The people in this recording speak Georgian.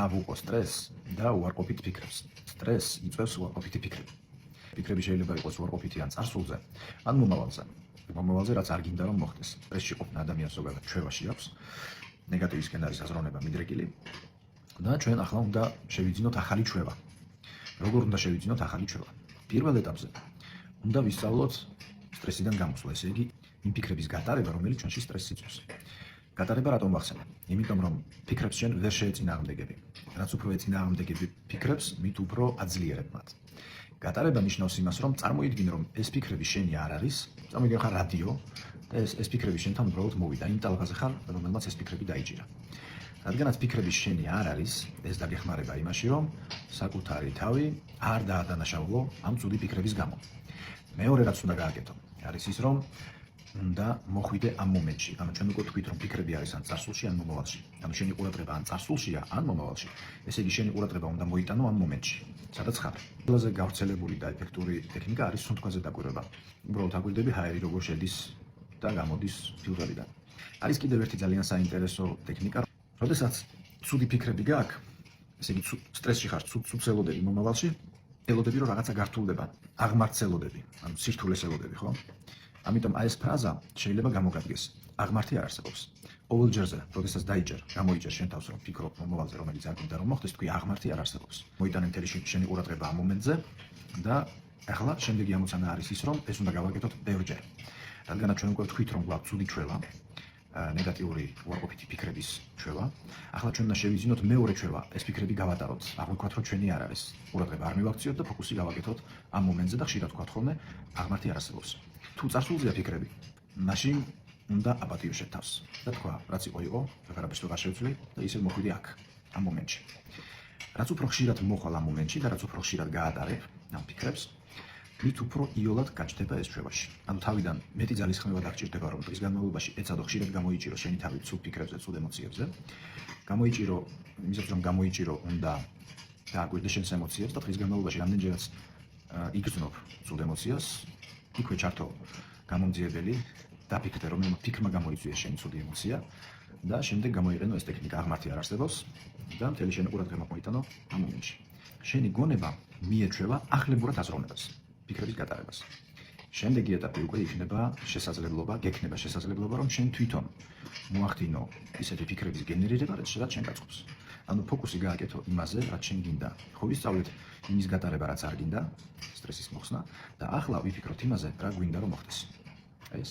დაავუყო სტრესს და უარყოფით ფიქრებს. სტრესს იწვევს უარყოფითი ფიქრები. ფიქრები შეიძლება იყოს უარყოფითი ან წარსულზე, ან მომავალზე. მომავალზე რაც არ გინდა რომ მოხდეს. სტრესში ყოფნა ადამიანს ზოგადად ჩვევაში აქვს. ნეგატივისკენ არის აზროვნება მიდრეკილი და ჩვენ ახლა უნდა შევიძინოთ ახალი ჩვევა. როგორ უნდა შევიძინოთ ახალი ჩვევა? პირველ ეტაპზე უნდა ვისწავლოთ სტრესიდან გამოსვლა, ესე იგი იმ ფიქრების გატარება, რომელიც ჩვენში სტრესს იწვევს. გატარება რატომ ვახსენებ? იმიტომ რომ ფიქრებს ჩვენ ვერ შეეწინააღმდეგები. რაც უფრო ეწინააღმდეგები ფიქრებს, მით უფრო აძლიერებ მათ. გატარება ნიშნავს იმას, რომ წარმოიდგინე, რომ ეს ფიქრები შენი არ არის, წარმოიდგინე ხარ რადიო და ეს ფიქრები შენთან უბრალოდ მოვიდა, იმ ტალღაზე ხარ, რომელმაც ეს ფიქრები დაიჭირა. რადგანაც ფიქრები შენი არ არის, ეს დაგეხმარება იმაში, რომ საკუთარი თავი არ დაადანაშაულო ამ ცუდი ფიქრების გამო. მეორე რაც უნდა გააკეთო, არის ის, რომ უნდა მოხვიდე ამ მომენტში. ანუ ჩვენ უკვე თქვით, რომ ფიქრები არის ან წარსულში, ან მომავალში. ანუ შენი ყურადღება ან წარსულშია, ან მომავალში. ესე იგი შენი ყურადღება უნდა მოიტანო ამ მომენტში, სადაც ხარ. ყველაზე გავრცელებული და ეფექტური ტექნიკა არის სუნთქვაზე დაკვირვება. უბრალოდ აკვირდები ჰაერი როგორ შედის და გამოდის ფილტრიდან. არის კიდევ ერთი ძალიან საინტერესო ტექნიკა. როდესაც ცუდი ფიქრები გაქვს, ესე იგი სტრესში ხარ, ცუდ ელოდები მომავალში, ელოდები რომ რაღაცა გართულდება, აღმართს ელოდები, ანუ სირთულეს ელოდები, ხო? ამიტომ აი ეს ფრაზა შეიძლება გამოგადგეს. აღმართი არ არსებობს. ყოველ ჯერზე, როდესაც გამოიჭერ შენ თავს რომ ფიქრობ მომავალზე, რომელიც არ გინდა რომ მოხდეს, თქვი აღმართი არ არსებობს. მოიტანე მთელი შენი ყურადღება ამ მომენტზე და ახლა შემდეგი ამოცანა არის ის, რომ ეს უნდა გავაკეთოთ ბევრჯერ. რადგანაც ჩვენ უკვე ვთქვით, რომ გვაქვს ცუდი ჩვევა, ნეგატიური უარყოფითი ფიქრების ჩვევა. ახლა ჩვენ უნდა შევიძინოთ მეორე ჩვევა, ეს ფიქრები გავატაროთ. აღვიქვათ, რომ ჩვენი არ არის. ყურადღება არ მივაქციოთ და ფოკუსი გავაკეთოთ ამ მომენტზე და ხშირად ვქვათ ხოლმე, აღმართი არ არსებობს. თუ წარსულზეა ფიქრები, მაშინ უნდა აპატიოშეთ თავს და თქვა, რაც იყო, აღარაფერს ვეღარ შევცვლი და ისევ მოხვიდი აქ, ამ მომენტში. რაც უფრო ხშირად მოხვალ ამ მომენტში და რაც უფრო ხშირად გაატარებ ამ ფიქრებს, მით უფრო იოლად გაჩნდება ეს ჩვევაში. ანუ თავიდან მეტი ძალისხმევა დაგჭირდება, რომ დღის განმავლობაში ეცადო ხშირად გამოიჭირო შენი თავი ცუდ ფიქრებზე, ცუდ ემოციებზე. გამოიჭირო, იმისათვის რომ გამოიჭირო, უნდა დააკვირდე შენს ემოციებს და დღის განმავლობაში რამდენჯერაც იგრძნობ ცუდ ემოციას, იქვე ჩართო გამომძიებელი, დაფიქრდე, რომ ფიქრმა გამოიწვიეს შენი ცუდი ემოცია და შემდეგ გამოიყენო ეს ტექნიკა აღმართი არ არსებობს და მთელი შენი ყურადღება მოიტანო ამ მომენტში. შენი გონება მიეჩვევა ახლებურად აზროვნებას, ფიქრების გატარებას. შემდეგი ეტაპი უკვე გექნება შესაძლებლობა, რომ შენ თვითონ მოახდინო ისეთი ფიქრების გენერირება, რაც შენ გაწყობს. ანუ ფოკუსი გააკეთო იმაზე, რაც შენ გინდა. ხო ვისწავლეთ იმის გატარება, რაც არ გინდა, სტრესის მოხსნა და ახლა ვიფიქროთ იმაზე, რა გვინდა რომ მოხდეს. ეს